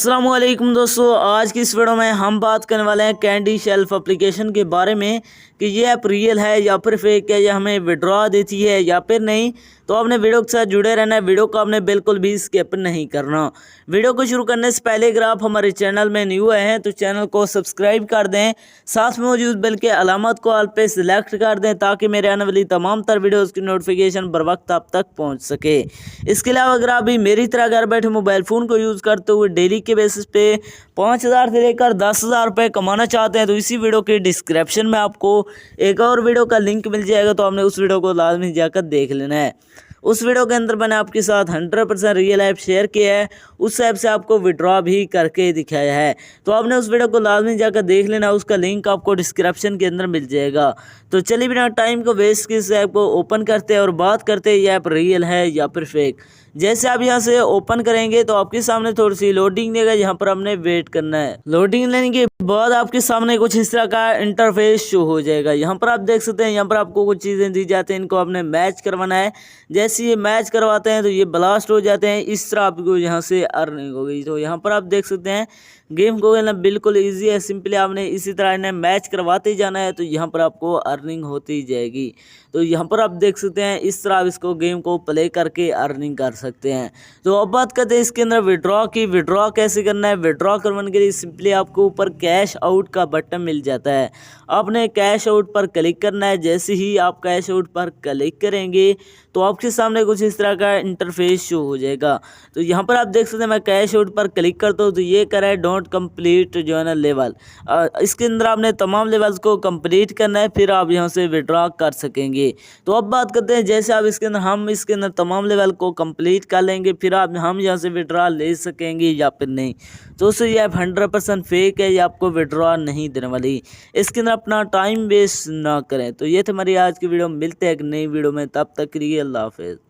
अस्सलाम वालेकुम दोस्तों, आज की इस वीडियो में हम बात करने वाले हैं कैंडी शेल्फ एप्लीकेशन के बारे में कि ये ऐप रियल है या फिर फेक है, या हमें विड्रॉ देती है या फिर नहीं। तो आपने वीडियो के साथ जुड़े रहना है, वीडियो को आपने बिल्कुल भी स्किप नहीं करना। वीडियो को शुरू करने से पहले अगर आप हमारे चैनल में न्यू आए हैं तो चैनल को सब्सक्राइब कर दें, साथ में मौजूद बेल के अलामत को ऑल पे सिलेक्ट कर दें ताकि मेरे आने वाली तमाम तर वीडियोज़ की नोटिफिकेशन बर वक्त आप तक पहुँच सके। इसके अलावा अगर आप भी मेरी तरह घर बैठे मोबाइल फ़ोन को यूज़ करते हुए डेली के बेसिस पे 5,000 से लेकर 10,000 रुपये कमाना चाहते हैं तो इसी वीडियो के डिस्क्रिप्शन में आपको एक और वीडियो का लिंक मिल जाएगा, तो आपने उस वीडियो को लाजमी जाकर देख लेना है। उस वीडियो के अंदर मैंने आपके साथ 100% रियल ऐप शेयर किया है, उस ऐप से आपको विड्रॉ भी करके दिखाया है, तो आपने उस वीडियो को लाजमी जाकर देख लेना, उसका लिंक आपको डिस्क्रिप्शन के अंदर मिल जाएगा। तो चलिए बिना टाइम को वेस्ट किए इस ऐप को ओपन करते हैं और बात करते हैं ये ऐप रियल है या फिर फेक। जैसे आप यहाँ से ओपन करेंगे तो आपके सामने थोड़ी सी लोडिंग देगा, यहाँ पर हमने वेट करना है। लोडिंग लेने के बाद आपके सामने कुछ इस तरह का इंटरफेस शो हो जाएगा। यहाँ पर आप देख सकते हैं, यहाँ पर आपको कुछ चीज़ें दी जाती हैं, इनको आपने मैच करवाना है। जैसे ये मैच करवाते हैं तो ये ब्लास्ट हो जाते हैं, इस तरह आपको यहाँ से अर्निंग होगी। तो यहाँ पर आप देख सकते हैं गेम को खेलना बिल्कुल ईजी है, सिंपली आपने इसी तरह इन्हें मैच करवाते ही जाना है तो यहाँ पर आपको अर्निंग होती जाएगी। तो यहाँ पर आप देख सकते हैं इस तरह आप इसको गेम को प्ले करके अर्निंग कर सकते हैं। तो अब बात करते हैं इसके अंदर विड्रॉ की। विड्रॉ कैसे करना है? विड्रॉ करवाने के लिए सिंपली आपको ऊपर कैश आउट का बटन मिल जाता है, आपने कैश आउट पर क्लिक करना है। जैसे ही आप कैश आउट पर क्लिक करेंगे तो आपके सामने कुछ इस तरह का इंटरफेस शो हो जाएगा। तो यहाँ पर आप देख सकते हैं मैं कैश आउट पर क्लिक करता हूँ तो ये कर रहा है डोंट कंप्लीट जोनल लेवल। इसके अंदर आपने तमाम लेवल्स को कंप्लीट करना है, फिर आप यहाँ से विड्रॉ कर सकेंगे। तो अब बात करते हैं जैसे आप इसके अंदर तमाम लेवल को कंप्लीट कर लेंगे फिर हम यहाँ से विड्रॉ ले सकेंगे या फिर नहीं। तो उससे ये ऐप 100% फेक है, ये आपको विड्रॉ नहीं देने वाली। इसके अंदर अपना टाइम वेस्ट ना करें। तो ये थी हमारी आज की वीडियो, मिलते हैं एक नई वीडियो में, तब तक के लिए अल्लाह हाफिज़।